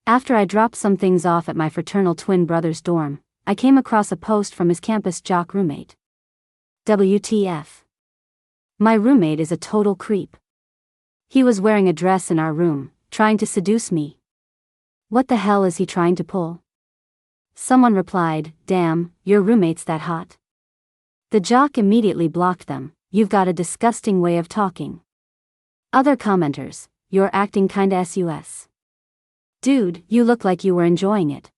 After I dropped some things off at my fraternal twin brother's dorm, I came across a post from his campus jock roommate. WTF. My roommate is a total creep. He was wearing a dress in our room, trying to seduce me. What the hell is he trying to pull? Someone replied, "Damn, your roommate's that hot." The jock immediately blocked them. "You've got a disgusting way of talking." Other commenters, "You're acting kinda sus. Dude, you look like you were enjoying it."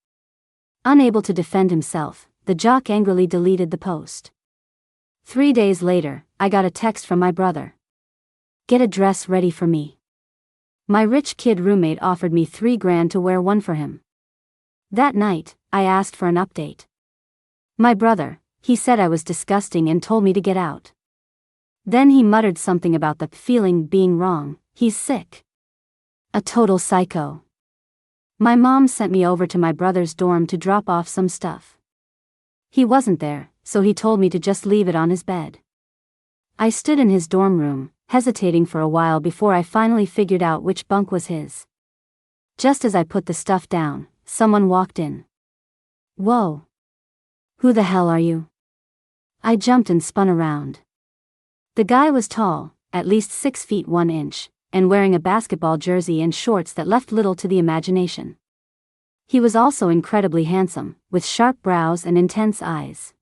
Unable to defend himself, the jock angrily deleted the post. 3 days later, I got a text from my brother. "Get a dress ready for me. My rich kid roommate offered me $3,000 to wear one for him." That night, I asked for an update. My brother, he said I was disgusting and told me to get out. Then he muttered something about the feeling being wrong. He's sick. A total psycho. My mom sent me over to my brother's dorm to drop off some stuff. He wasn't there, so he told me to just leave it on his bed. I stood in his dorm room, hesitating for a while before I finally figured out which bunk was his. Just as I put the stuff down, someone walked in. Whoa. Who the hell are you? I jumped and spun around. The guy was tall, at least 6 feet 1 inch, and wearing a basketball jersey and shorts that left little to the imagination. He was also incredibly handsome, with sharp brows and intense eyes.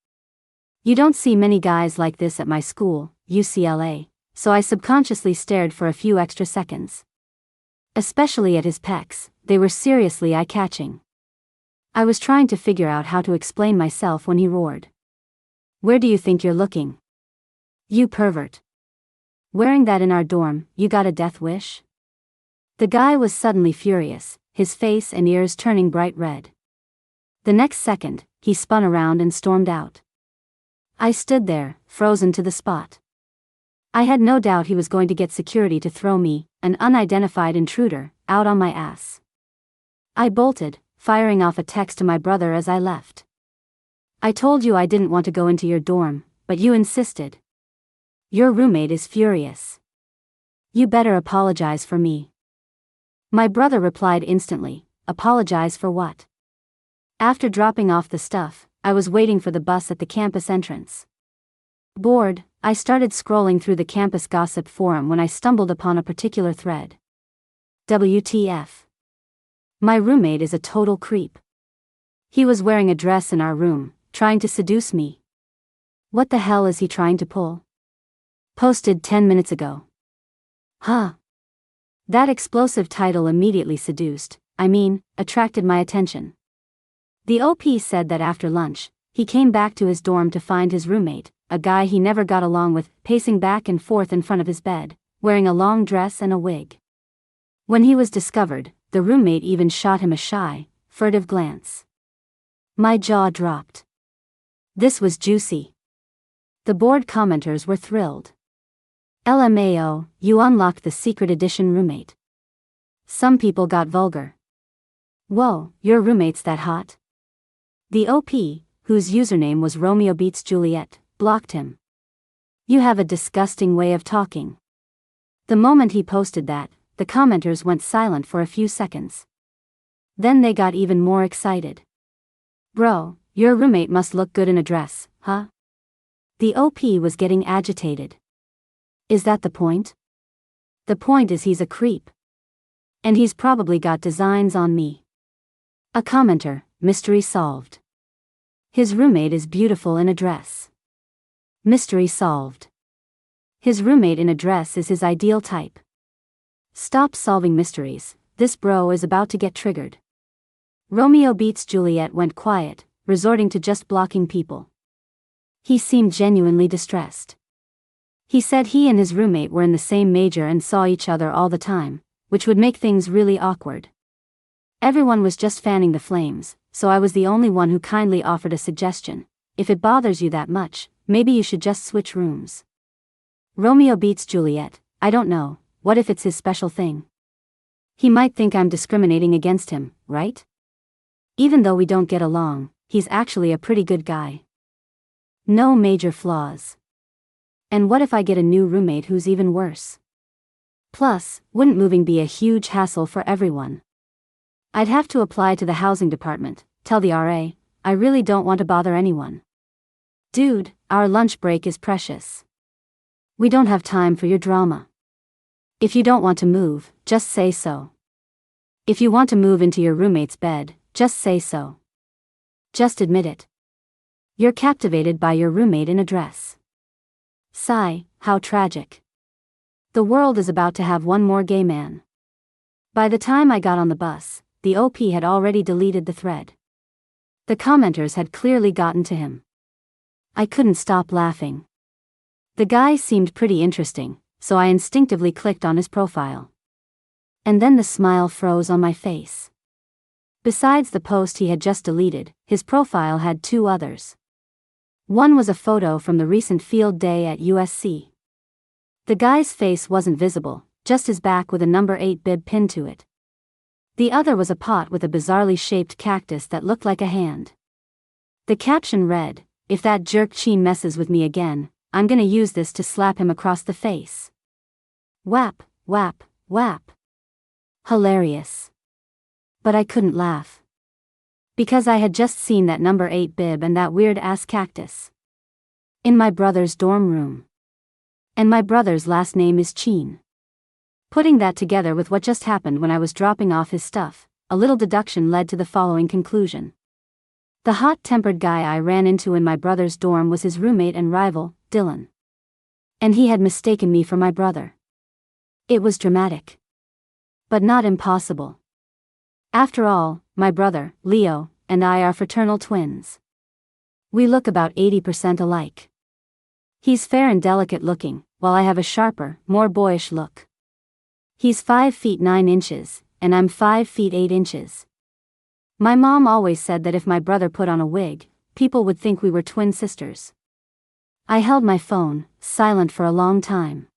You don't see many guys like this at my school, UCLA, so I subconsciously stared for a few extra seconds. Especially at his pecs, they were seriously eye-catching. I was trying to figure out how to explain myself when he roared. "Where do you think you're looking? You pervert. Wearing that in our dorm, you got a death wish?" The guy was suddenly furious, his face and ears turning bright red. The next second, he spun around and stormed out. I stood there, frozen to the spot. I had no doubt he was going to get security to throw me, an unidentified intruder, out on my ass. I bolted, firing off a text to my brother as I left. "I told you I didn't want to go into your dorm, but you insisted. Your roommate is furious. You better apologize for me." My brother replied instantly, "Apologize for what?" After dropping off the stuff, I was waiting for the bus at the campus entrance. Bored, I started scrolling through the campus gossip forum when I stumbled upon a particular thread. WTF. My roommate is a total creep. He was wearing a dress in our room, trying to seduce me. What the hell is he trying to pull? Posted 10 minutes ago. Huh. That explosive title immediately attracted my attention. The OP said that after lunch, he came back to his dorm to find his roommate, a guy he never got along with, pacing back and forth in front of his bed, wearing a long dress and a wig. When he was discovered, the roommate even shot him a shy, furtive glance. My jaw dropped. This was juicy. The board commenters were thrilled. LMAO, you unlocked the secret edition roommate. Some people got vulgar. Whoa, your roommate's that hot? The OP, whose username was Romeo Beats Juliet, blocked him. You have a disgusting way of talking. The moment he posted that, the commenters went silent for a few seconds. Then they got even more excited. Bro, your roommate must look good in a dress, huh? The OP was getting agitated. Is that the point? The point is he's a creep. And he's probably got designs on me. A commenter, mystery solved. His roommate is beautiful in a dress. Mystery solved. His roommate in a dress is his ideal type. Stop solving mysteries, this bro is about to get triggered. Romeo Beats Juliet went quiet, resorting to just blocking people. He seemed genuinely distressed. He said he and his roommate were in the same major and saw each other all the time, which would make things really awkward. Everyone was just fanning the flames, so I was the only one who kindly offered a suggestion. If it bothers you that much, maybe you should just switch rooms. Romeo Beats Juliet, I don't know, what if it's his special thing? He might think I'm discriminating against him, right? Even though we don't get along, he's actually a pretty good guy. No major flaws. And what if I get a new roommate who's even worse? Plus, wouldn't moving be a huge hassle for everyone? I'd have to apply to the housing department, tell the RA, I really don't want to bother anyone. Dude, our lunch break is precious. We don't have time for your drama. If you don't want to move, just say so. If you want to move into your roommate's bed, just say so. Just admit it. You're captivated by your roommate in a dress. Sigh, how tragic. The world is about to have one more gay man. By the time I got on the bus, the OP had already deleted the thread. The commenters had clearly gotten to him. I couldn't stop laughing. The guy seemed pretty interesting, so I instinctively clicked on his profile. And then the smile froze on my face. Besides the post he had just deleted, his profile had two others. One was a photo from the recent field day at USC. The guy's face wasn't visible, just his back with a number 8 bib pinned to it. The other was a pot with a bizarrely shaped cactus that looked like a hand. The caption read, "If that jerk Sheen messes with me again, I'm gonna use this to slap him across the face." Whap, whap, whap. Hilarious. But I couldn't laugh. Because I had just seen that number 8 bib and that weird-ass cactus. In my brother's dorm room. And my brother's last name is Sheen. Putting that together with what just happened when I was dropping off his stuff, a little deduction led to the following conclusion. The hot-tempered guy I ran into in my brother's dorm was his roommate and rival, Dylan. And he had mistaken me for my brother. It was dramatic. But not impossible. After all, my brother, Leo, and I are fraternal twins. We look about 80% alike. He's fair and delicate looking, while I have a sharper, more boyish look. He's 5 feet 9 inches, and I'm 5 feet 8 inches. My mom always said that if my brother put on a wig, people would think we were twin sisters. I held my phone, silent for a long time.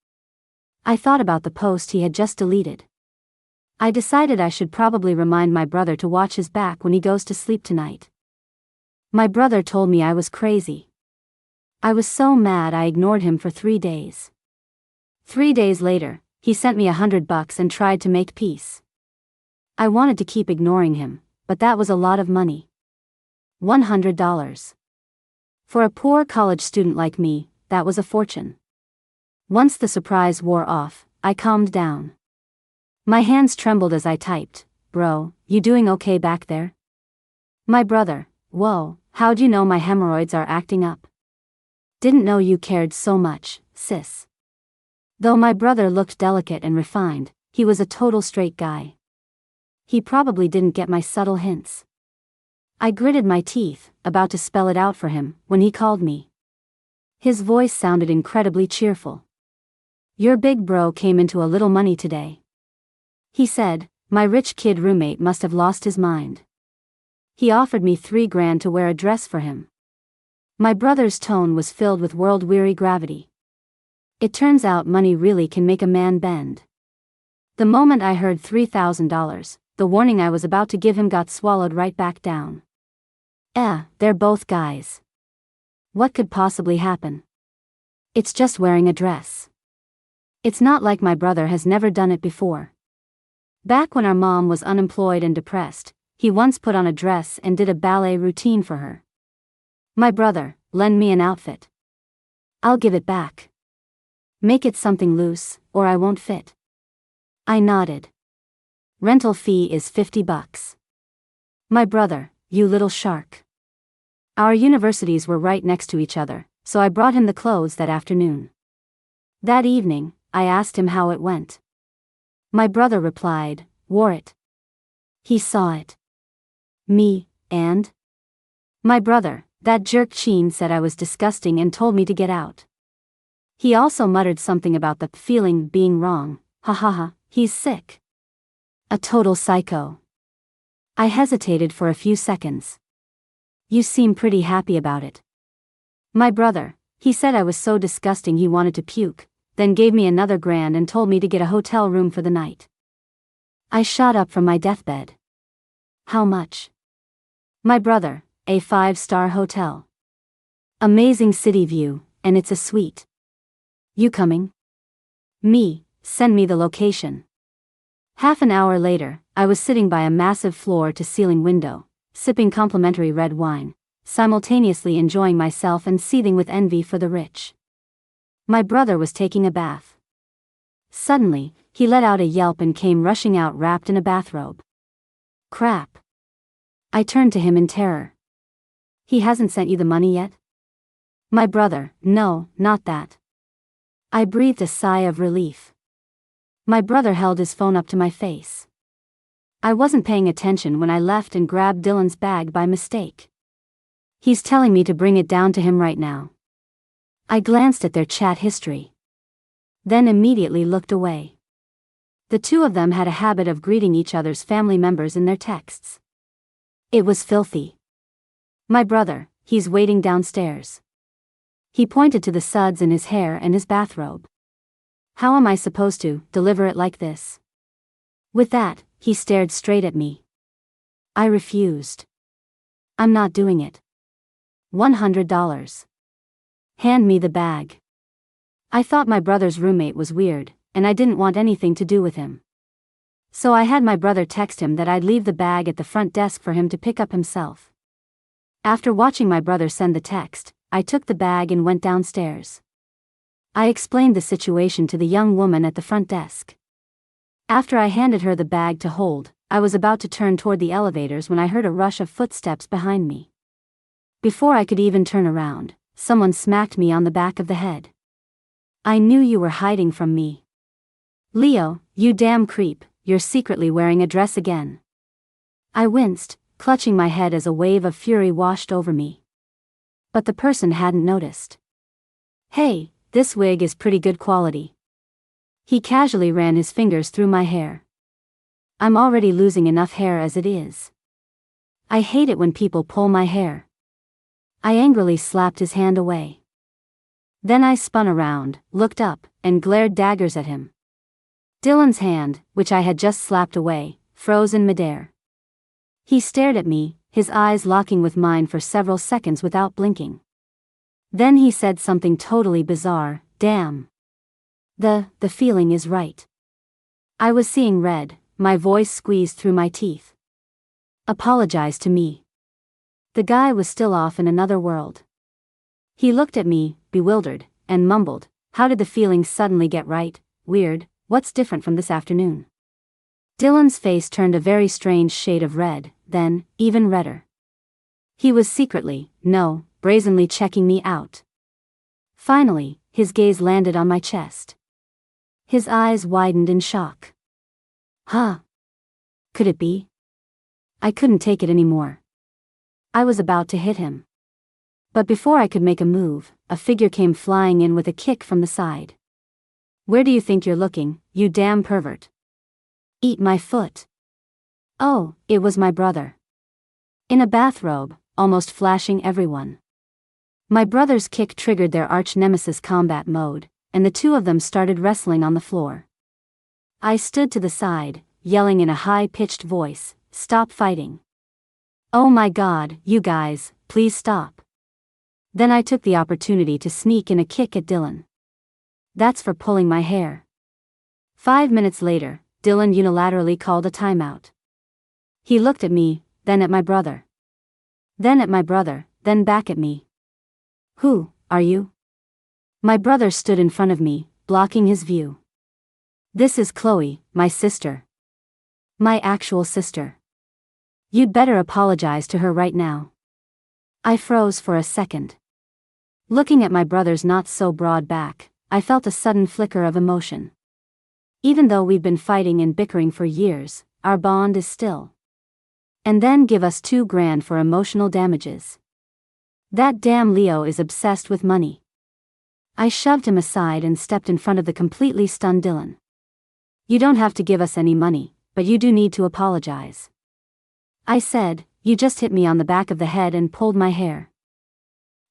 I thought about the post he had just deleted. I decided I should probably remind my brother to watch his back when he goes to sleep tonight. My brother told me I was crazy. I was so mad I ignored him for 3 days. 3 days later, he sent me $100 and tried to make peace. I wanted to keep ignoring him, but that was a lot of money. $100. For a poor college student like me, that was a fortune. Once the surprise wore off, I calmed down. My hands trembled as I typed, "Bro, you doing okay back there?" My brother, "Whoa, how'd you know my hemorrhoids are acting up?" "Didn't know you cared so much, sis." Though my brother looked delicate and refined, he was a total straight guy. He probably didn't get my subtle hints. I gritted my teeth, about to spell it out for him, when he called me. His voice sounded incredibly cheerful. "Your big bro came into a little money today," he said. My rich kid roommate must have lost his mind. He offered me $3,000 to wear a dress for him. My brother's tone was filled with world-weary gravity. It turns out money really can make a man bend. The moment I heard $3,000, the warning I was about to give him got swallowed right back down. They're both guys. What could possibly happen? It's just wearing a dress. It's not like my brother has never done it before. Back when our mom was unemployed and depressed, he once put on a dress and did a ballet routine for her. My brother, lend me an outfit. I'll give it back. Make it something loose, or I won't fit. I nodded. Rental fee is $50. My brother, you little shark. Our universities were right next to each other, so I brought him the clothes that afternoon. That evening, I asked him how it went. My brother replied, "Wore it." He saw it. Me, and? My brother, that jerk Sheen, said I was disgusting and told me to get out. He also muttered something about the feeling being wrong. Ha ha ha, he's sick. A total psycho. I hesitated for a few seconds. You seem pretty happy about it. My brother, he said I was so disgusting he wanted to puke, then gave me another $1,000 and told me to get a hotel room for the night. I shot up from my deathbed. How much? My brother, a 5-star hotel. Amazing city view, and it's a suite. You coming? Me, send me the location. Half an hour later, I was sitting by a massive floor-to-ceiling window, sipping complimentary red wine, simultaneously enjoying myself and seething with envy for the rich. My brother was taking a bath. Suddenly, he let out a yelp and came rushing out wrapped in a bathrobe. Crap. I turned to him in terror. He hasn't sent you the money yet? My brother, no, not that. I breathed a sigh of relief. My brother held his phone up to my face. I wasn't paying attention when I left and grabbed Dylan's bag by mistake. He's telling me to bring it down to him right now. I glanced at their chat history. Then immediately looked away. The two of them had a habit of greeting each other's family members in their texts. It was filthy. My brother, he's waiting downstairs. He pointed to the suds in his hair and his bathrobe. How am I supposed to deliver it like this? With that, he stared straight at me. I refused. I'm not doing it. $100. Hand me the bag. I thought my brother's roommate was weird, and I didn't want anything to do with him. So I had my brother text him that I'd leave the bag at the front desk for him to pick up himself. After watching my brother send the text, I took the bag and went downstairs. I explained the situation to the young woman at the front desk. After I handed her the bag to hold, I was about to turn toward the elevators when I heard a rush of footsteps behind me. Before I could even turn around, someone smacked me on the back of the head. I knew you were hiding from me. Leo, you damn creep, you're secretly wearing a dress again. I winced, clutching my head as a wave of fury washed over me. But the person hadn't noticed. Hey, this wig is pretty good quality. He casually ran his fingers through my hair. I'm already losing enough hair as it is. I hate it when people pull my hair. I angrily slapped his hand away. Then I spun around, looked up, and glared daggers at him. Dylan's hand, which I had just slapped away, froze in midair. He stared at me, his eyes locking with mine for several seconds without blinking. Then he said something totally bizarre, damn. The feeling is right. I was seeing red, my voice squeezed through my teeth. Apologize to me. The guy was still off in another world. He looked at me, bewildered, and mumbled, how did the feeling suddenly get right? Weird, what's different from this afternoon? Dylan's face turned a very strange shade of red, then, even redder. He was secretly, no, brazenly checking me out. Finally, his gaze landed on my chest. His eyes widened in shock. Huh? Could it be? I couldn't take it anymore. I was about to hit him. But before I could make a move, a figure came flying in with a kick from the side. Where do you think you're looking, you damn pervert? Eat my foot. Oh, it was my brother. In a bathrobe, almost flashing everyone. My brother's kick triggered their arch-nemesis combat mode, and the two of them started wrestling on the floor. I stood to the side, yelling in a high-pitched voice, stop fighting. Oh my God, you guys, please stop. Then I took the opportunity to sneak in a kick at Dylan. That's for pulling my hair. 5 minutes later, Dylan unilaterally called a timeout. He looked at me, then at my brother. Then at my brother, then back at me. Who are you? My brother stood in front of me, blocking his view. This is Chloe, my sister. My actual sister. You'd better apologize to her right now. I froze for a second. Looking at my brother's not-so-broad back, I felt a sudden flicker of emotion. Even though we've been fighting and bickering for years, our bond is still. And then give us $2,000 for emotional damages. That damn Leo is obsessed with money. I shoved him aside and stepped in front of the completely stunned Dylan. You don't have to give us any money, but you do need to apologize. I said, you just hit me on the back of the head and pulled my hair.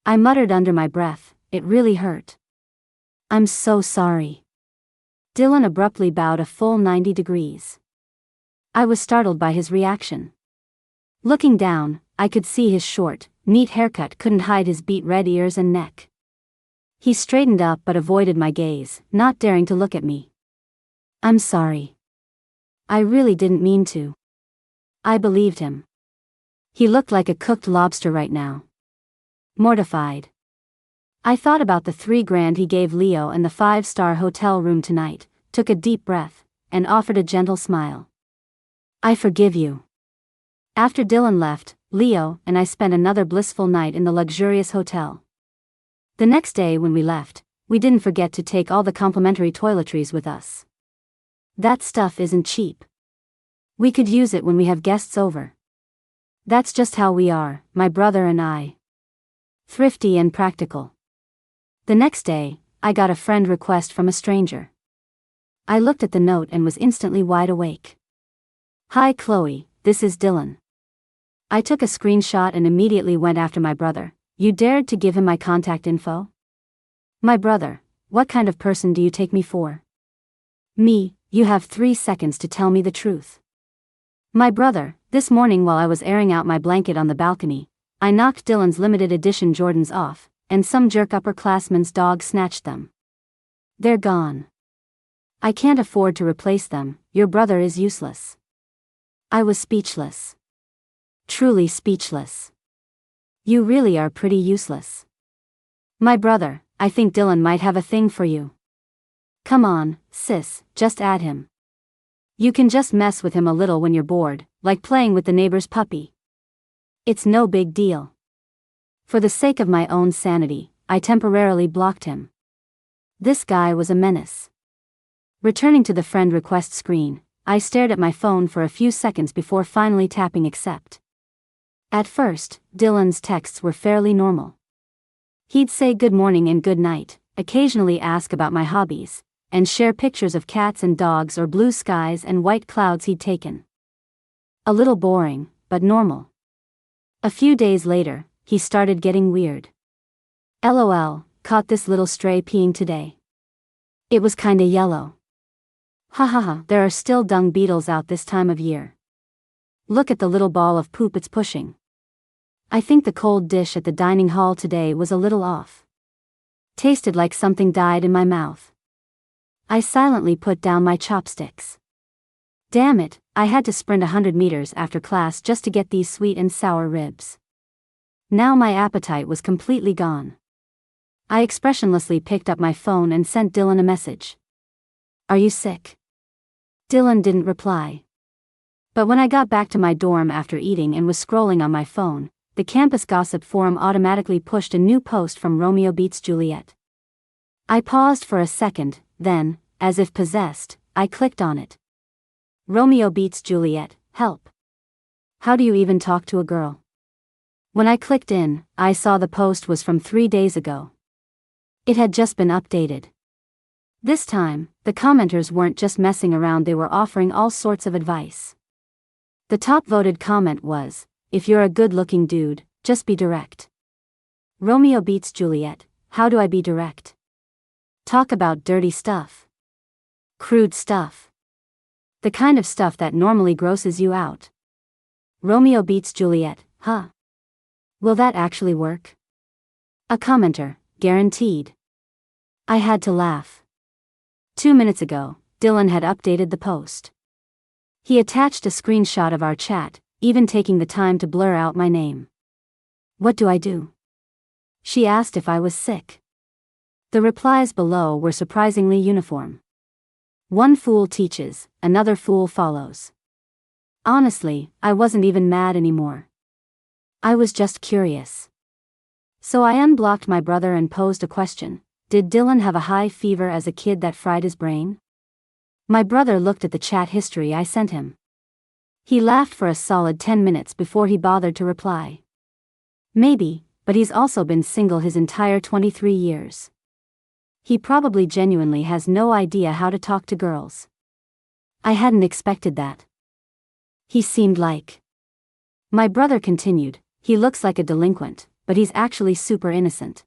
I muttered under my breath, it really hurt. I'm so sorry. Dylan abruptly bowed a full 90 degrees. I was startled by his reaction. Looking down, I could see his short, neat haircut couldn't hide his beet red ears and neck. He straightened up but avoided my gaze, not daring to look at me. I'm sorry. I really didn't mean to. I believed him. He looked like a cooked lobster right now. Mortified. I thought about the $3,000 he gave Leo and the 5-star hotel room tonight, took a deep breath, and offered a gentle smile. I forgive you. After Dylan left, Leo and I spent another blissful night in the luxurious hotel. The next day when we left, we didn't forget to take all the complimentary toiletries with us. That stuff isn't cheap. We could use it when we have guests over. That's just how we are, my brother and I. Thrifty and practical. The next day, I got a friend request from a stranger. I looked at the note and was instantly wide awake. Hi Chloe, this is Dylan. I took a screenshot and immediately went after my brother. You dared to give him my contact info? My brother, what kind of person do you take me for? Me, you have 3 seconds to tell me the truth. My brother, this morning while I was airing out my blanket on the balcony, I knocked Dylan's limited edition Jordans off, and some jerk upperclassman's dog snatched them. They're gone. I can't afford to replace them, your brother is useless. I was speechless. Truly speechless. You really are pretty useless. My brother, I think Dylan might have a thing for you. Come on, sis, just add him. You can just mess with him a little when you're bored, like playing with the neighbor's puppy. It's no big deal. For the sake of my own sanity, I temporarily blocked him. This guy was a menace. Returning to the friend request screen, I stared at my phone for a few seconds before finally tapping accept. At first, Dylan's texts were fairly normal. He'd say good morning and good night, occasionally ask about my hobbies, and share pictures of cats and dogs or blue skies and white clouds he'd taken. A little boring, but normal. A few days later, he started getting weird. LOL, caught this little stray peeing today. It was kinda yellow. Hahaha, there are still dung beetles out this time of year. Look at the little ball of poop it's pushing. I think the cold dish at the dining hall today was a little off. Tasted like something died in my mouth. I silently put down my chopsticks. Damn it, I had to sprint 100 meters after class just to get these sweet and sour ribs. Now my appetite was completely gone. I expressionlessly picked up my phone and sent Dylan a message. Are you sick? Dylan didn't reply. But when I got back to my dorm after eating and was scrolling on my phone, the campus gossip forum automatically pushed a new post from Romeo Beats Juliet. I paused for a second, then, as if possessed, I clicked on it. Romeo Beats Juliet, help. How do you even talk to a girl? When I clicked in, I saw the post was from 3 days ago. It had just been updated. This time, the commenters weren't just messing around, they were offering all sorts of advice. The top voted comment was, if you're a good-looking dude, just be direct. Romeo Beats Juliet, how do I be direct? Talk about dirty stuff. Crude stuff. The kind of stuff that normally grosses you out. Romeo Beats Juliet, huh? Will that actually work? A commenter, guaranteed. I had to laugh. 2 minutes ago, Dylan had updated the post. He attached a screenshot of our chat, even taking the time to blur out my name. What do I do? She asked if I was sick. The replies below were surprisingly uniform. One fool teaches, another fool follows. Honestly, I wasn't even mad anymore. I was just curious. So I unblocked my brother and posed a question. Did Dylan have a high fever as a kid that fried his brain? My brother looked at the chat history I sent him. He laughed for a solid 10 minutes before he bothered to reply. Maybe, but he's also been single his entire 23 years. He probably genuinely has no idea how to talk to girls. I hadn't expected that. He seemed like. My brother continued, he looks like a delinquent, but he's actually super innocent.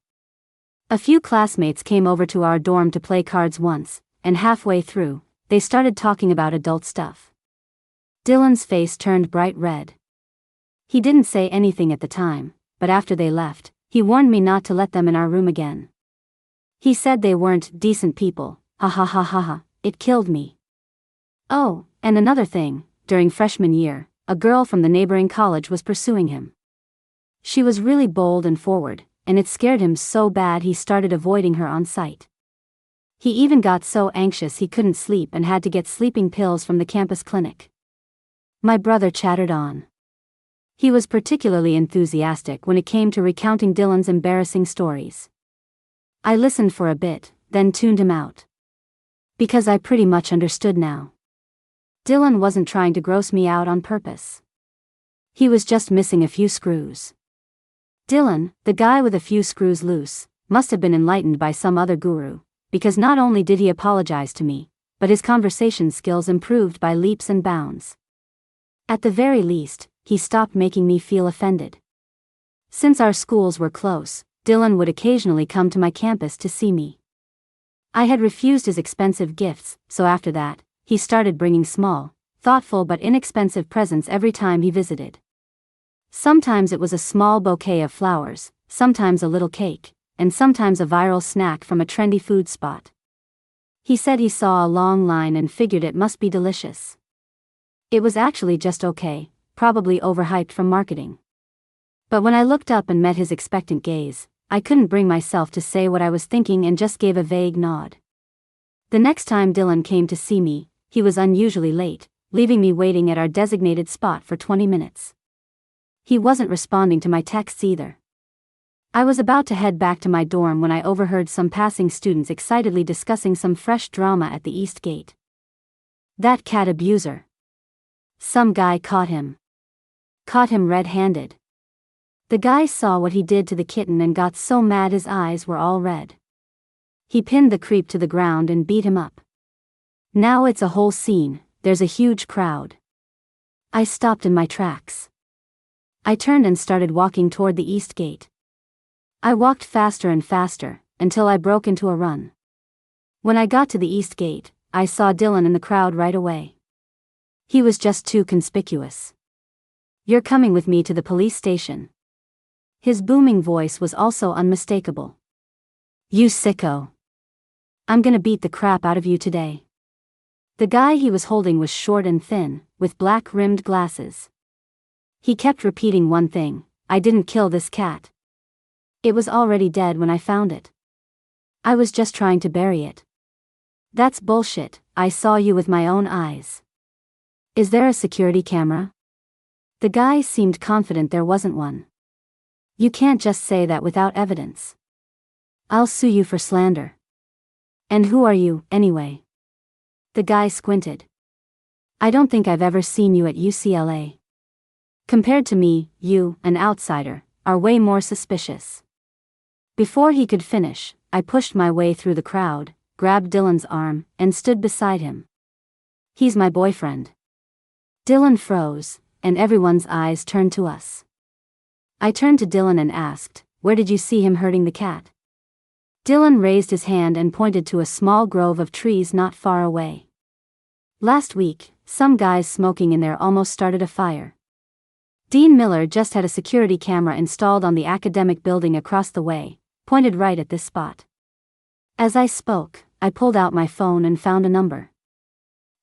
A few classmates came over to our dorm to play cards once, and halfway through, they started talking about adult stuff. Dylan's face turned bright red. He didn't say anything at the time, but after they left, he warned me not to let them in our room again. He said they weren't decent people, ha ha ha ha ha, it killed me. Oh, And another thing, during freshman year, a girl from the neighboring college was pursuing him. She was really bold and forward, and it scared him so bad he started avoiding her on sight. He even got so anxious he couldn't sleep and had to get sleeping pills from the campus clinic. My brother chattered on. He was particularly enthusiastic when it came to recounting Dylan's embarrassing stories. I listened for a bit, then tuned him out. Because I pretty much understood now. Dylan wasn't trying to gross me out on purpose. He was just missing a few screws. Dylan, the guy with a few screws loose, must have been enlightened by some other guru, because not only did he apologize to me, but his conversation skills improved by leaps and bounds. At the very least, he stopped making me feel offended. Since our schools were close, Dylan would occasionally come to my campus to see me. I had refused his expensive gifts, so after that, he started bringing small, thoughtful but inexpensive presents every time he visited. Sometimes it was a small bouquet of flowers, sometimes a little cake, and sometimes a viral snack from a trendy food spot. He said he saw a long line and figured it must be delicious. It was actually just okay, probably overhyped from marketing. But when I looked up and met his expectant gaze, I couldn't bring myself to say what I was thinking and just gave a vague nod. The next time Dylan came to see me, he was unusually late, leaving me waiting at our designated spot for 20 minutes. He wasn't responding to my texts either. I was about to head back to my dorm when I overheard some passing students excitedly discussing some fresh drama at the East Gate. That cat abuser. Some guy caught him. Caught him red-handed. The guy saw what he did to the kitten and got so mad his eyes were all red. He pinned the creep to the ground and beat him up. Now it's a whole scene, there's a huge crowd. I stopped in my tracks. I turned and started walking toward the East Gate. I walked faster and faster, until I broke into a run. When I got to the East Gate, I saw Dylan in the crowd right away. He was just too conspicuous. "You're coming with me to the police station." His booming voice was also unmistakable. "You sicko. I'm gonna beat the crap out of you today." The guy he was holding was short and thin, with black-rimmed glasses. He kept repeating one thing: "I didn't kill this cat. It was already dead when I found it. I was just trying to bury it." "That's bullshit, I saw you with my own eyes." "Is there a security camera?" The guy seemed confident there wasn't one. "You can't just say that without evidence. I'll sue you for slander." "And who are you, anyway?" The guy squinted. "I don't think I've ever seen you at UCLA. Compared to me, you, an outsider, are way more suspicious." Before he could finish, I pushed my way through the crowd, grabbed Dylan's arm, and stood beside him. "He's my boyfriend." Dylan froze, and everyone's eyes turned to us. I turned to Dylan and asked, "Where did you see him hurting the cat?" Dylan raised his hand and pointed to a small grove of trees not far away. "Last week, some guys smoking in there almost started a fire. Dean Miller just had a security camera installed on the academic building across the way, pointed right at this spot." As I spoke, I pulled out my phone and found a number.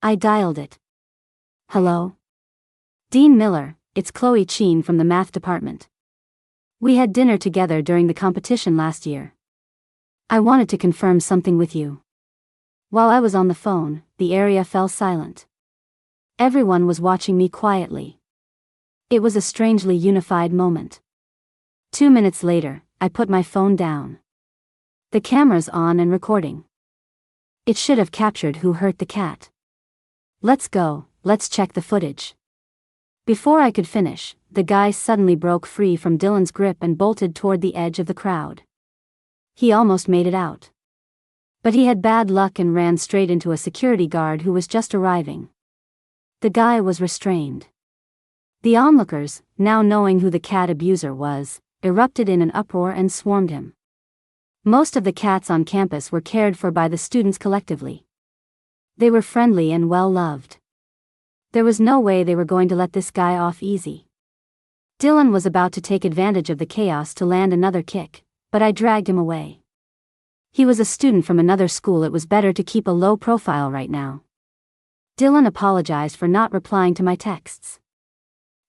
I dialed it. "Hello? Dean Miller, it's Chloe Cheen from the math department. We had dinner together during the competition last year. I wanted to confirm something with you." While I was on the phone, the area fell silent. Everyone was watching me quietly. It was a strangely unified moment. 2 minutes later, I put my phone down. The camera's on and recording. It should have captured who hurt the cat. "Let's go, let's check the footage." Before I could finish, the guy suddenly broke free from Dylan's grip and bolted toward the edge of the crowd. He almost made it out. But he had bad luck and ran straight into a security guard who was just arriving. The guy was restrained. The onlookers, now knowing who the cat abuser was, erupted in an uproar and swarmed him. Most of the cats on campus were cared for by the students collectively. They were friendly and well-loved. There was no way they were going to let this guy off easy. Dylan was about to take advantage of the chaos to land another kick, but I dragged him away. He was a student from another school. It was better to keep a low profile right now. Dylan apologized for not replying to my texts.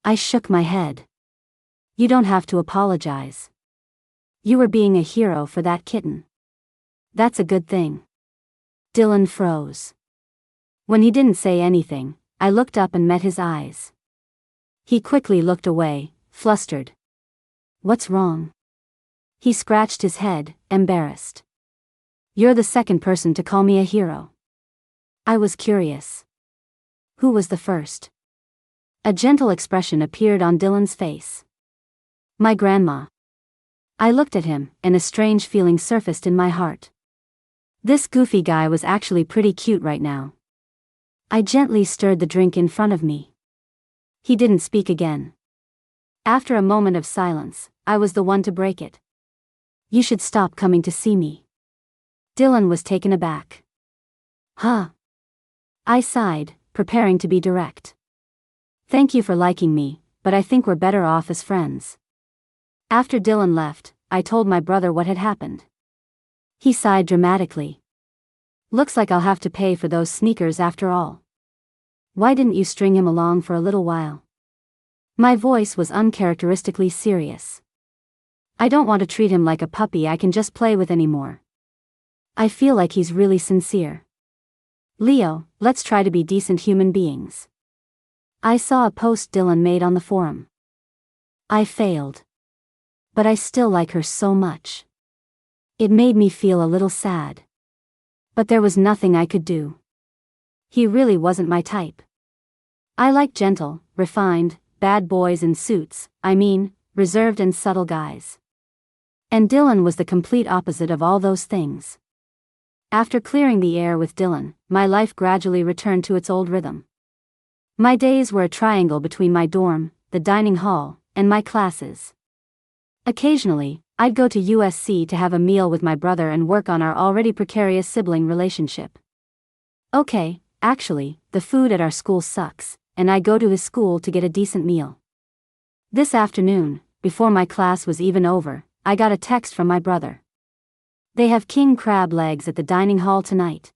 I shook my head. You don't have to apologize. You were being a hero for that kitten. That's a good thing. Dylan froze. When he didn't say anything, I looked up and met his eyes. He quickly looked away, flustered. What's wrong? He scratched his head, embarrassed. You're the second person to call me a hero. I was curious. Who was the first? A gentle expression appeared on Dylan's face. My grandma. I looked at him, and a strange feeling surfaced in my heart. This goofy guy was actually pretty cute right now. I gently stirred the drink in front of me. He didn't speak again. After a moment of silence, I was the one to break it. You should stop coming to see me. Dylan was taken aback. Huh? I sighed, preparing to be direct. Thank you for liking me, but I think we're better off as friends. After Dylan left, I told my brother what had happened. He sighed dramatically. Looks like I'll have to pay for those sneakers after all. Why didn't you string him along for a little while? My voice was uncharacteristically serious. I don't want to treat him like a puppy I can just play with anymore. I feel like he's really sincere. Leo, let's try to be decent human beings. I saw a post Dylan made on the forum. I failed. But I still like her so much. It made me feel a little sad. But there was nothing I could do. He really wasn't my type. I like gentle, refined, bad boys in suits, reserved and subtle guys. And Dylan was the complete opposite of all those things. After clearing the air with Dylan, my life gradually returned to its old rhythm. My days were a triangle between my dorm, the dining hall, and my classes. Occasionally, I'd go to USC to have a meal with my brother and work on our already precarious sibling relationship. Okay, actually, the food at our school sucks, and I go to his school to get a decent meal. This afternoon, before my class was even over, I got a text from my brother. They have king crab legs at the dining hall tonight.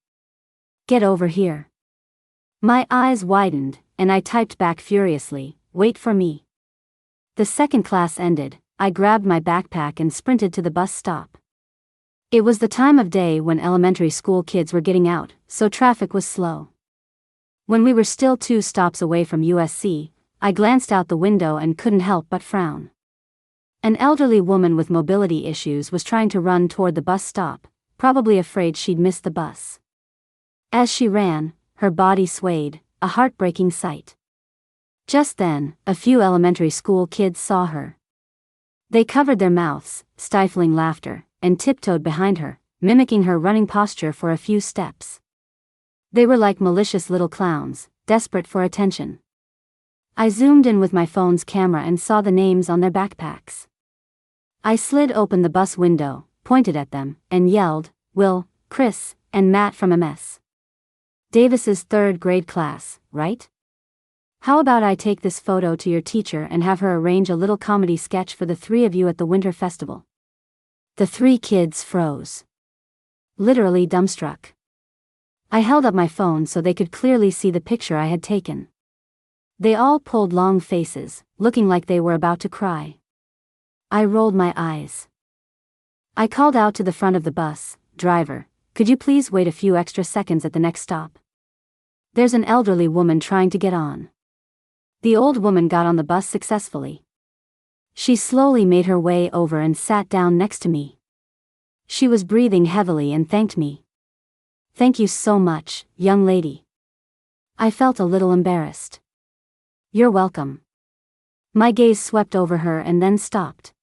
Get over here. My eyes widened, and I typed back furiously, wait for me. The second class ended, I grabbed my backpack and sprinted to the bus stop. It was the time of day when elementary school kids were getting out, so traffic was slow. When we were still 2 stops away from USC, I glanced out the window and couldn't help but frown. An elderly woman with mobility issues was trying to run toward the bus stop, probably afraid she'd miss the bus. As she ran, her body swayed, a heartbreaking sight. Just then, a few elementary school kids saw her. They covered their mouths, stifling laughter, and tiptoed behind her, mimicking her running posture for a few steps. They were like malicious little clowns, desperate for attention. I zoomed in with my phone's camera and saw the names on their backpacks. I slid open the bus window, pointed at them, and yelled, Will, Chris, and Matt from MS. Davis's 3rd grade class, right? How about I take this photo to your teacher and have her arrange a little comedy sketch for the 3 of you at the winter festival? The 3 kids froze. Literally dumbstruck. I held up my phone so they could clearly see the picture I had taken. They all pulled long faces, looking like they were about to cry. I rolled my eyes. I called out to the front of the bus, driver, could you please wait a few extra seconds at the next stop? There's an elderly woman trying to get on. The old woman got on the bus successfully. She slowly made her way over and sat down next to me. She was breathing heavily and thanked me. Thank you so much, young lady. I felt a little embarrassed. You're welcome. My gaze swept over her and then stopped.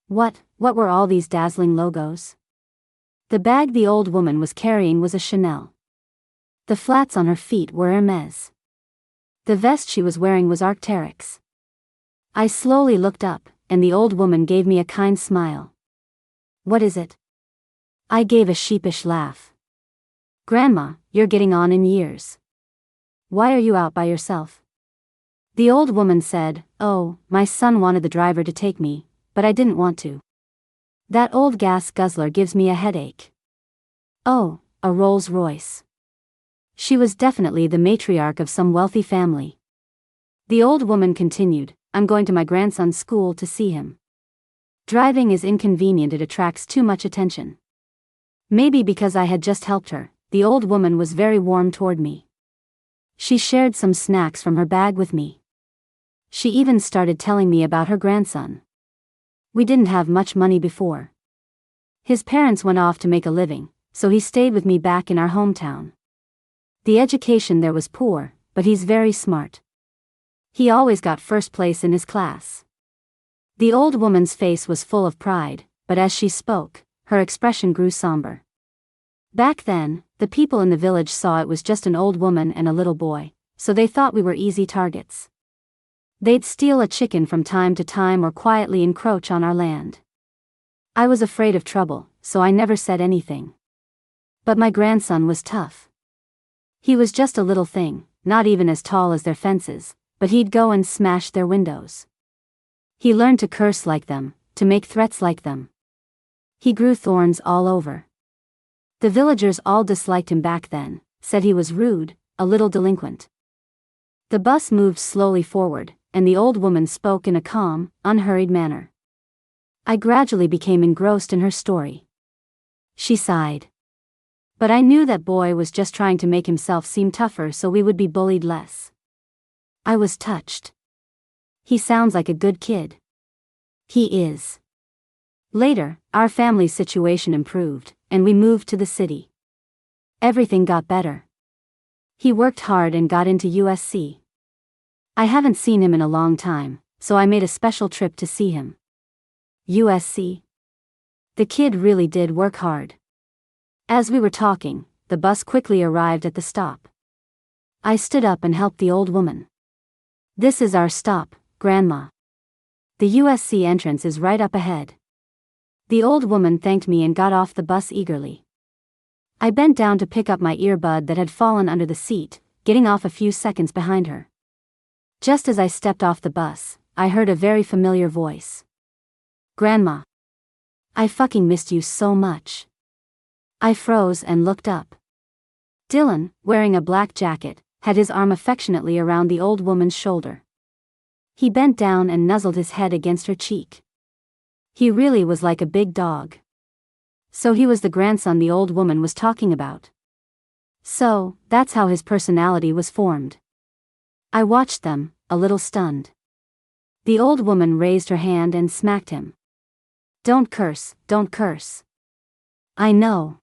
What were all these dazzling logos? The bag the old woman was carrying was a Chanel. The flats on her feet were Hermes. The vest she was wearing was Arc'teryx. I slowly looked up, and the old woman gave me a kind smile. What is it? I gave a sheepish laugh. Grandma, you're getting on in years. Why are you out by yourself? The old woman said, Oh, my son wanted the driver to take me, but I didn't want to. That old gas guzzler gives me a headache. Oh, a Rolls Royce. She was definitely the matriarch of some wealthy family. The old woman continued, I'm going to my grandson's school to see him. Driving is inconvenient, it attracts too much attention. Maybe because I had just helped her, the old woman was very warm toward me. She shared some snacks from her bag with me. She even started telling me about her grandson. We didn't have much money before. His parents went off to make a living, so he stayed with me back in our hometown. The education there was poor, but he's very smart. He always got first place in his class. The old woman's face was full of pride, but as she spoke, her expression grew somber. Back then, the people in the village saw it was just an old woman and a little boy, so they thought we were easy targets. They'd steal a chicken from time to time or quietly encroach on our land. I was afraid of trouble, so I never said anything. But my grandson was tough. He was just a little thing, not even as tall as their fences, but he'd go and smash their windows. He learned to curse like them, to make threats like them. He grew thorns all over. The villagers all disliked him back then, said he was rude, a little delinquent. The bus moved slowly forward, and the old woman spoke in a calm, unhurried manner. I gradually became engrossed in her story. She sighed. But I knew that boy was just trying to make himself seem tougher so we would be bullied less. I was touched. He sounds like a good kid. He is. Later, our family's situation improved, and we moved to the city. Everything got better. He worked hard and got into USC. I haven't seen him in a long time, so I made a special trip to see him. USC? The kid really did work hard. As we were talking, the bus quickly arrived at the stop. I stood up and helped the old woman. This is our stop, Grandma. The USC entrance is right up ahead. The old woman thanked me and got off the bus eagerly. I bent down to pick up my earbud that had fallen under the seat, getting off a few seconds behind her. Just as I stepped off the bus, I heard a very familiar voice. Grandma. I fucking missed you so much. I froze and looked up. Dylan, wearing a black jacket, had his arm affectionately around the old woman's shoulder. He bent down and nuzzled his head against her cheek. He really was like a big dog. So he was the grandson the old woman was talking about. So, that's how his personality was formed. I watched them, a little stunned. The old woman raised her hand and smacked him. Don't curse, don't curse. I know.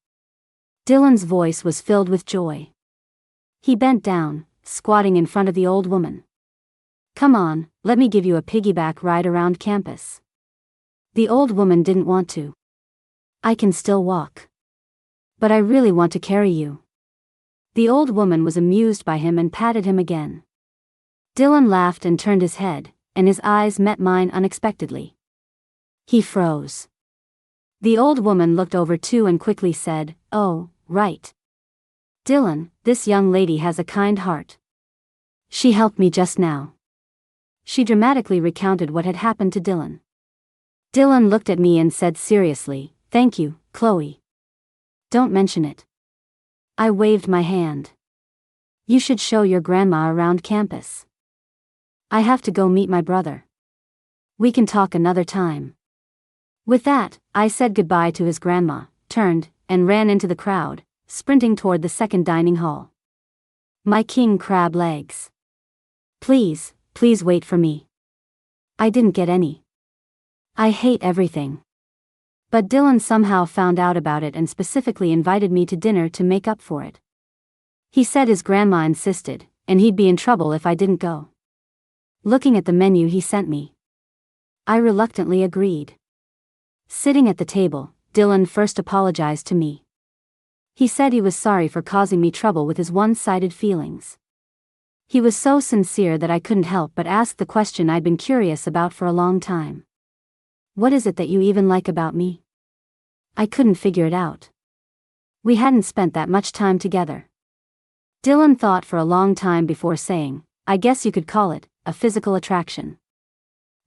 Dylan's voice was filled with joy. He bent down, squatting in front of the old woman. Come on, let me give you a piggyback ride around campus. The old woman didn't want to. I can still walk. But I really want to carry you. The old woman was amused by him and patted him again. Dylan laughed and turned his head, and his eyes met mine unexpectedly. He froze. The old woman looked over too and quickly said, Oh, right. Dylan, this young lady has a kind heart. She helped me just now. She dramatically recounted what had happened to Dylan. Dylan looked at me and said seriously, Thank you, Chloe. Don't mention it. I waved my hand. You should show your grandma around campus. I have to go meet my brother. We can talk another time. With that, I said goodbye to his grandma, turned, and ran into the crowd, sprinting toward the second dining hall. My king crab legs. Please, please wait for me. I didn't get any. I hate everything. But Dylan somehow found out about it and specifically invited me to dinner to make up for it. He said his grandma insisted, and he'd be in trouble if I didn't go. Looking at the menu he sent me, I reluctantly agreed. Sitting at the table, Dylan first apologized to me. He said he was sorry for causing me trouble with his one-sided feelings. He was so sincere that I couldn't help but ask the question I'd been curious about for a long time. What is it that you even like about me? I couldn't figure it out. We hadn't spent that much time together. Dylan thought for a long time before saying, I guess you could call it a physical attraction.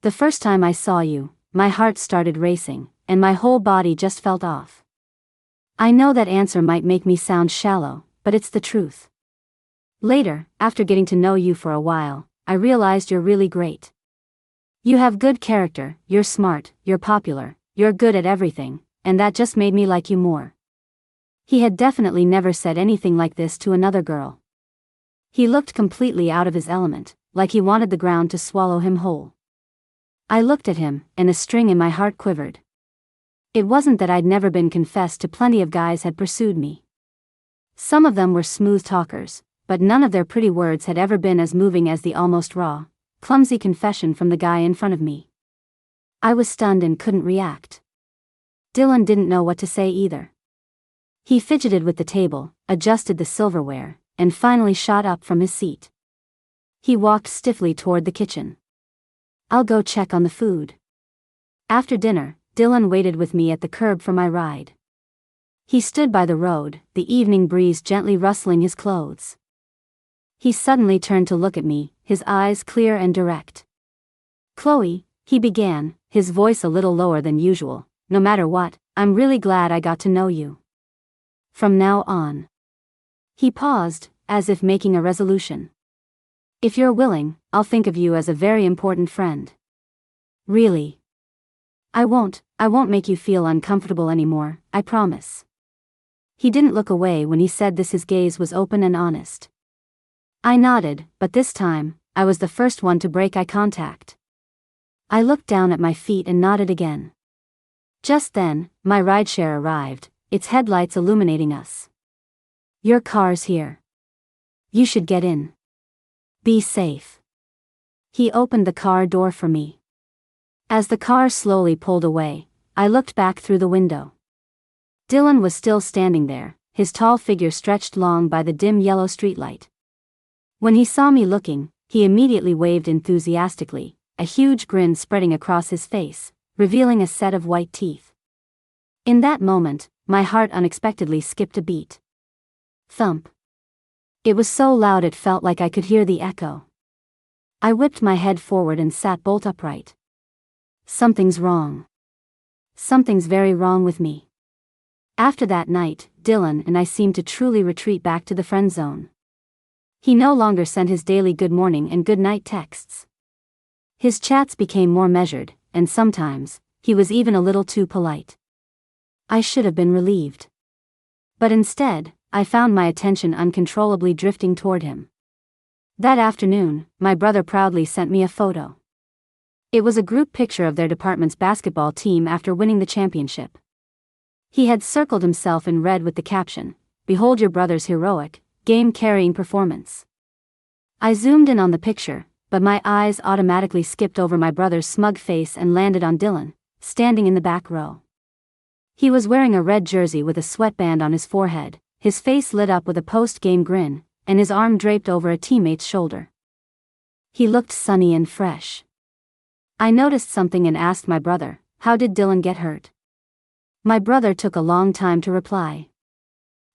The first time I saw you, my heart started racing, and my whole body just felt off. I know that answer might make me sound shallow, but it's the truth. Later, after getting to know you for a while, I realized you're really great. You have good character, you're smart, you're popular, you're good at everything, and that just made me like you more. He had definitely never said anything like this to another girl. He looked completely out of his element, like he wanted the ground to swallow him whole. I looked at him, and a string in my heart quivered. It wasn't that I'd never been confessed to plenty of guys had pursued me. Some of them were smooth talkers, but none of their pretty words had ever been as moving as the almost raw, clumsy confession from the guy in front of me. I was stunned and couldn't react. Dylan didn't know what to say either. He fidgeted with the table, adjusted the silverware, and finally shot up from his seat. He walked stiffly toward the kitchen. I'll go check on the food. After dinner, Dylan waited with me at the curb for my ride. He stood by the road, the evening breeze gently rustling his clothes. He suddenly turned to look at me, his eyes clear and direct. "Chloe," he began, his voice a little lower than usual, "no matter what, I'm really glad I got to know you. From now on." He paused, as if making a resolution. "If you're willing, I'll think of you as a very important friend. Really. I won't make you feel uncomfortable anymore, I promise." He didn't look away when he said this, his gaze was open and honest. I nodded, but this time, I was the first one to break eye contact. I looked down at my feet and nodded again. Just then, my rideshare arrived, its headlights illuminating us. "Your car's here. You should get in. Be safe." He opened the car door for me. As the car slowly pulled away, I looked back through the window. Dylan was still standing there, his tall figure stretched long by the dim yellow streetlight. When he saw me looking, he immediately waved enthusiastically, a huge grin spreading across his face, revealing a set of white teeth. In that moment, my heart unexpectedly skipped a beat. Thump. It was so loud it felt like I could hear the echo. I whipped my head forward and sat bolt upright. Something's wrong. Something's very wrong with me. After that night, Dylan and I seemed to truly retreat back to the friend zone. He no longer sent his daily good morning and good night texts. His chats became more measured, and sometimes, he was even a little too polite. I should have been relieved. But instead, I found my attention uncontrollably drifting toward him. That afternoon, my brother proudly sent me a photo. It was a group picture of their department's basketball team after winning the championship. He had circled himself in red with the caption, "Behold your brother's heroic, game-carrying performance." I zoomed in on the picture, but my eyes automatically skipped over my brother's smug face and landed on Dylan, standing in the back row. He was wearing a red jersey with a sweatband on his forehead, his face lit up with a post-game grin, and his arm draped over a teammate's shoulder. He looked sunny and fresh. I noticed something and asked my brother, "How did Dylan get hurt?" My brother took a long time to reply.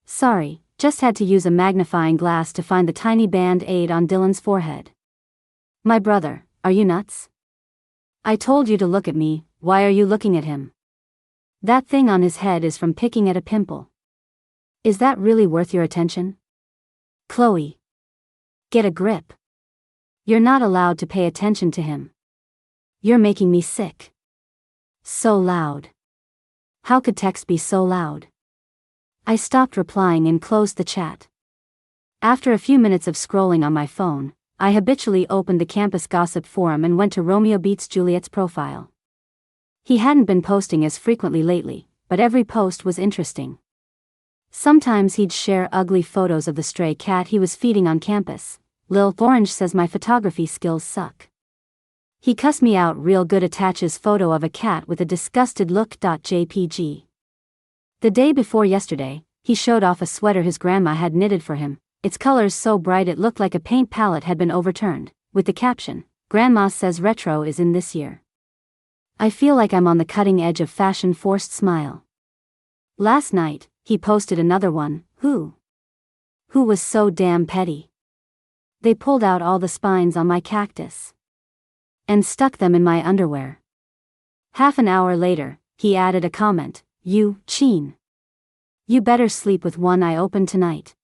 "Sorry, just had to use a magnifying glass to find the tiny band-aid on Dylan's forehead." My brother, "Are you nuts? I told you to look at me, why are you looking at him? That thing on his head is from picking at a pimple. Is that really worth your attention? Chloe. Get a grip. You're not allowed to pay attention to him. You're making me sick. So loud. How could text be so loud?" I stopped replying and closed the chat. After a few minutes of scrolling on my phone, I habitually opened the campus gossip forum and went to Romeo Beats Juliet's profile. He hadn't been posting as frequently lately, but every post was interesting. Sometimes he'd share ugly photos of the stray cat he was feeding on campus. "Lil Orange says my photography skills suck." He cussed me out real good, attaches photo of a cat with a disgusted look. JPG. The day before yesterday, he showed off a sweater his grandma had knitted for him, its colors so bright it looked like a paint palette had been overturned, with the caption, "Grandma says retro is in this year." I feel like I'm on the cutting edge of fashion. Forced smile. Last night, he posted another one. Who was so damn petty? They pulled out all the spines on my cactus and stuck them in my underwear. Half an hour later, he added a comment, "You, Cheen. You better sleep with one eye open tonight."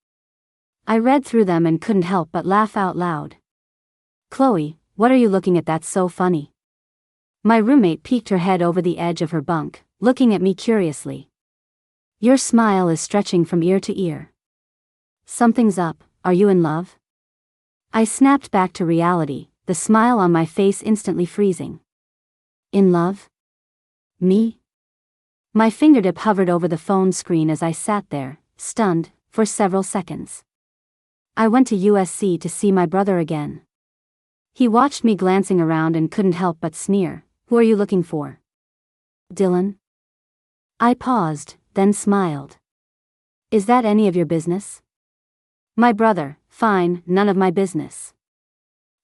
I read through them and couldn't help but laugh out loud. Chloe, what are you looking at that's so funny? My roommate peeked her head over the edge of her bunk, looking at me curiously. Your smile is stretching from ear to ear. Something's up, are you in love? I snapped back to reality, the smile on my face instantly freezing. In love? Me? My fingertip hovered over the phone screen as I sat there, stunned, for several seconds. I went to USC to see my brother again. He watched me glancing around and couldn't help but sneer. Who are you looking for? Dylan? I paused, then smiled. Is that any of your business? My brother, fine, none of my business.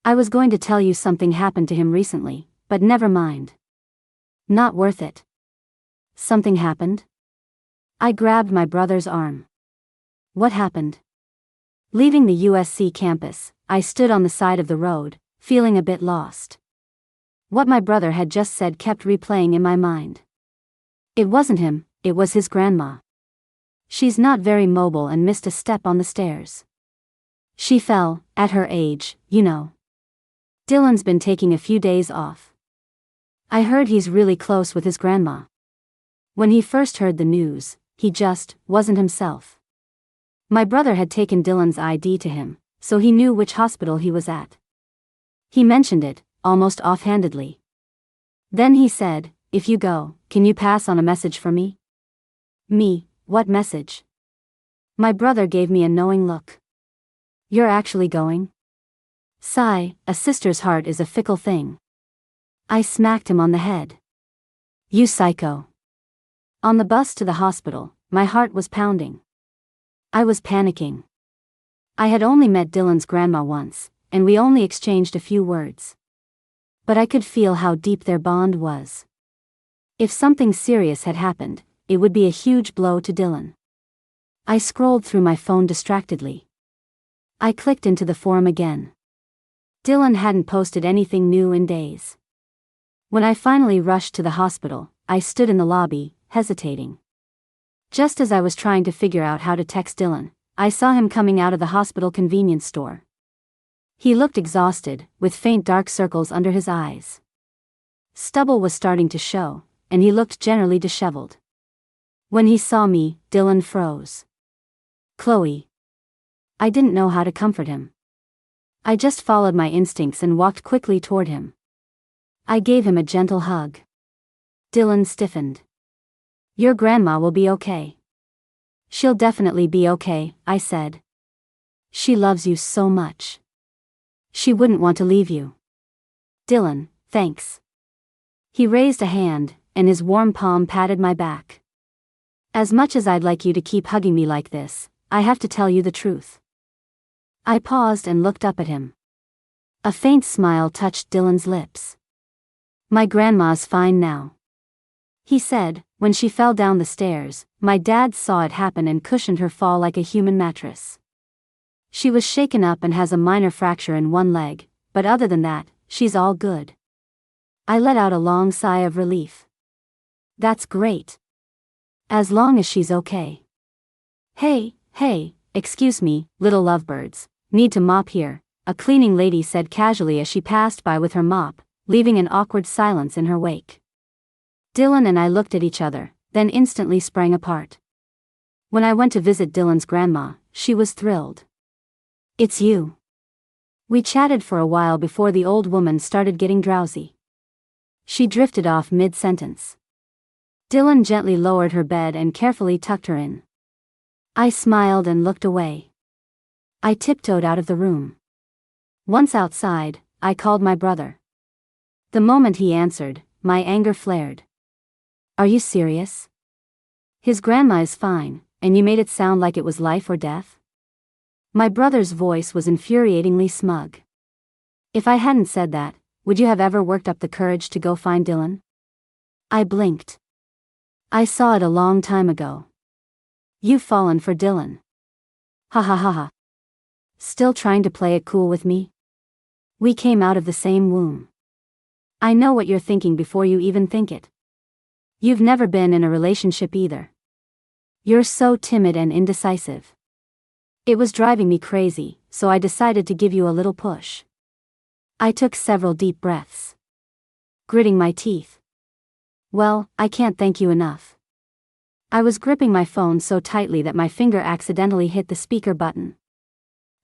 I was going to tell you something happened to him recently, but never mind. Not worth it. Something happened? I grabbed my brother's arm. What happened? Leaving the USC campus, I stood on the side of the road, feeling a bit lost. What my brother had just said kept replaying in my mind. It wasn't him, it was his grandma. She's not very mobile and missed a step on the stairs. She fell, at her age, you know. Dylan's been taking a few days off. I heard he's really close with his grandma. When he first heard the news, he just wasn't himself. My brother had taken Dylan's ID to him, so he knew which hospital he was at. He mentioned it, almost offhandedly. Then he said, if you go, can you pass on a message for me? Me, what message? My brother gave me a knowing look. You're actually going? Sigh, a sister's heart is a fickle thing. I smacked him on the head. You psycho. On the bus to the hospital, my heart was pounding. I was panicking. I had only met Dylan's grandma once, and we only exchanged a few words. But I could feel how deep their bond was. If something serious had happened, it would be a huge blow to Dylan. I scrolled through my phone distractedly. I clicked into the forum again. Dylan hadn't posted anything new in days. When I finally rushed to the hospital, I stood in the lobby, hesitating. Just as I was trying to figure out how to text Dylan, I saw him coming out of the hospital convenience store. He looked exhausted, with faint dark circles under his eyes. Stubble was starting to show, and he looked generally disheveled. When he saw me, Dylan froze. Chloe. I didn't know how to comfort him. I just followed my instincts and walked quickly toward him. I gave him a gentle hug. Dylan stiffened. Your grandma will be okay. She'll definitely be okay, I said. She loves you so much. She wouldn't want to leave you. Dylan, thanks. He raised a hand, and his warm palm patted my back. As much as I'd like you to keep hugging me like this, I have to tell you the truth. I paused and looked up at him. A faint smile touched Dylan's lips. My grandma's fine now. He said, when she fell down the stairs, my dad saw it happen and cushioned her fall like a human mattress. She was shaken up and has a minor fracture in one leg, but other than that, she's all good. I let out a long sigh of relief. That's great. As long as she's okay. Hey, excuse me, little lovebirds, need to mop here, a cleaning lady said casually as she passed by with her mop, leaving an awkward silence in her wake. Dylan and I looked at each other, then instantly sprang apart. When I went to visit Dylan's grandma, she was thrilled. It's you. We chatted for a while before the old woman started getting drowsy. She drifted off mid-sentence. Dylan gently lowered her bed and carefully tucked her in. I smiled and looked away. I tiptoed out of the room. Once outside, I called my brother. The moment he answered, my anger flared. Are you serious? His grandma is fine, and you made it sound like it was life or death? My brother's voice was infuriatingly smug. If I hadn't said that, would you have ever worked up the courage to go find Dylan? I blinked. I saw it a long time ago. You've fallen for Dylan. Ha ha ha ha. Still trying to play it cool with me? We came out of the same womb. I know what you're thinking before you even think it. You've never been in a relationship either. You're so timid and indecisive. It was driving me crazy, so I decided to give you a little push. I took several deep breaths, gritting my teeth. Well, I can't thank you enough. I was gripping my phone so tightly that my finger accidentally hit the speaker button.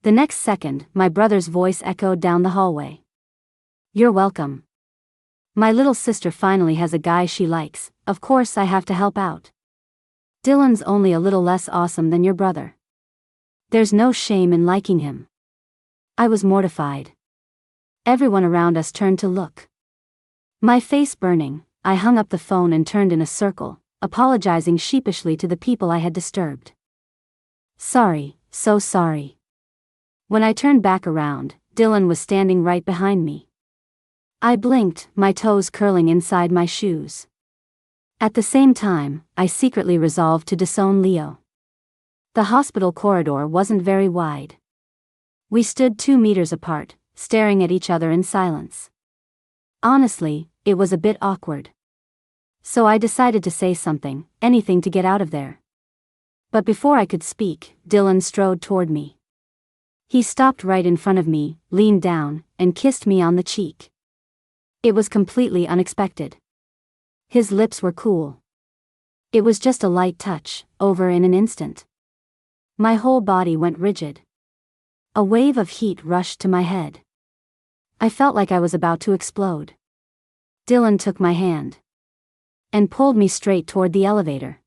The next second, my brother's voice echoed down the hallway. You're welcome. My little sister finally has a guy she likes, of course I have to help out. Dylan's only a little less awesome than your brother. There's no shame in liking him. I was mortified. Everyone around us turned to look. My face burning, I hung up the phone and turned in a circle, apologizing sheepishly to the people I had disturbed. Sorry, so sorry. When I turned back around, Dylan was standing right behind me. I blinked, my toes curling inside my shoes. At the same time, I secretly resolved to disown Leo. The hospital corridor wasn't very wide. We stood 2 meters apart, staring at each other in silence. Honestly, it was a bit awkward. So I decided to say something, anything to get out of there. But before I could speak, Dylan strode toward me. He stopped right in front of me, leaned down, and kissed me on the cheek. It was completely unexpected. His lips were cool. It was just a light touch, over in an instant. My whole body went rigid. A wave of heat rushed to my head. I felt like I was about to explode. Dylan took my hand and pulled me straight toward the elevator.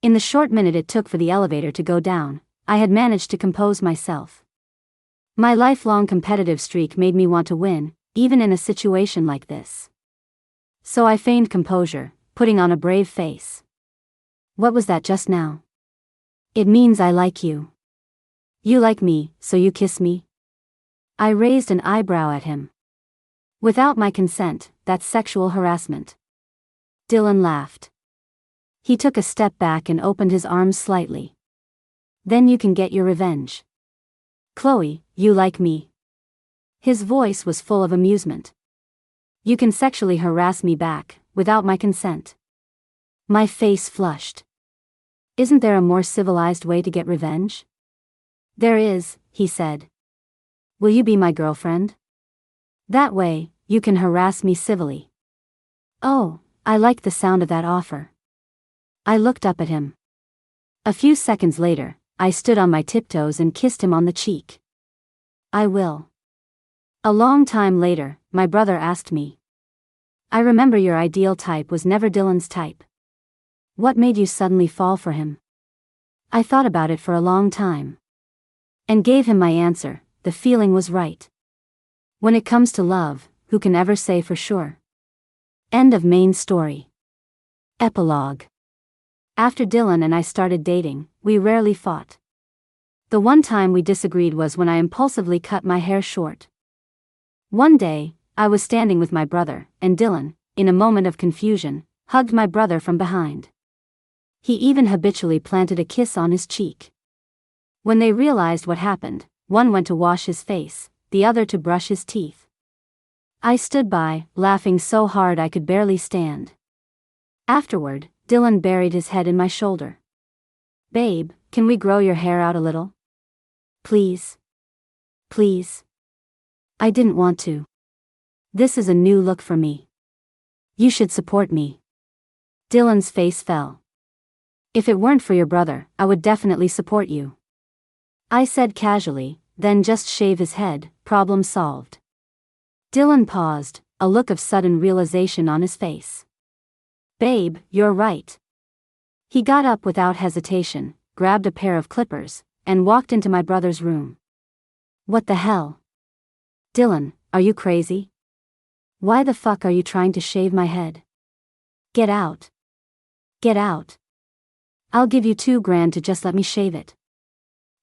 In the short minute it took for the elevator to go down, I had managed to compose myself. My lifelong competitive streak made me want to win, even in a situation like this. So I feigned composure, putting on a brave face. What was that just now? It means I like you. You like me, so you kiss me? I raised an eyebrow at him. Without my consent, that's sexual harassment. Dylan laughed. He took a step back and opened his arms slightly. Then you can get your revenge. Chloe, you like me. His voice was full of amusement. You can sexually harass me back, without my consent. My face flushed. Isn't there a more civilized way to get revenge? There is, he said. Will you be my girlfriend? That way, you can harass me civilly. Oh, I liked the sound of that offer. I looked up at him. A few seconds later, I stood on my tiptoes and kissed him on the cheek. I will. A long time later, my brother asked me. I remember your ideal type was never Dylan's type. What made you suddenly fall for him? I thought about it for a long time. And gave him my answer, the feeling was right. When it comes to love, who can ever say for sure? End of main story. Epilogue. After Dylan and I started dating, we rarely fought. The one time we disagreed was when I impulsively cut my hair short. One day, I was standing with my brother, and Dylan, in a moment of confusion, hugged my brother from behind. He even habitually planted a kiss on his cheek. When they realized what happened, one went to wash his face, the other to brush his teeth. I stood by, laughing so hard I could barely stand. Afterward, Dylan buried his head in my shoulder. Babe, can we grow your hair out a little? Please. Please. I didn't want to. This is a new look for me. You should support me. Dylan's face fell. If it weren't for your brother, I would definitely support you. I said casually, then just shave his head, problem solved. Dylan paused, a look of sudden realization on his face. Babe, you're right. He got up without hesitation, grabbed a pair of clippers, and walked into my brother's room. What the hell? Dylan, are you crazy? Why the fuck are you trying to shave my head? Get out. Get out. I'll give you $2,000 to just let me shave it.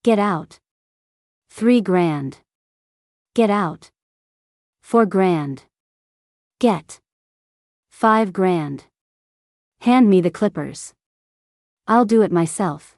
Get out. $3,000. Get out. $4,000. Get. $5,000. Hand me the clippers. I'll do it myself.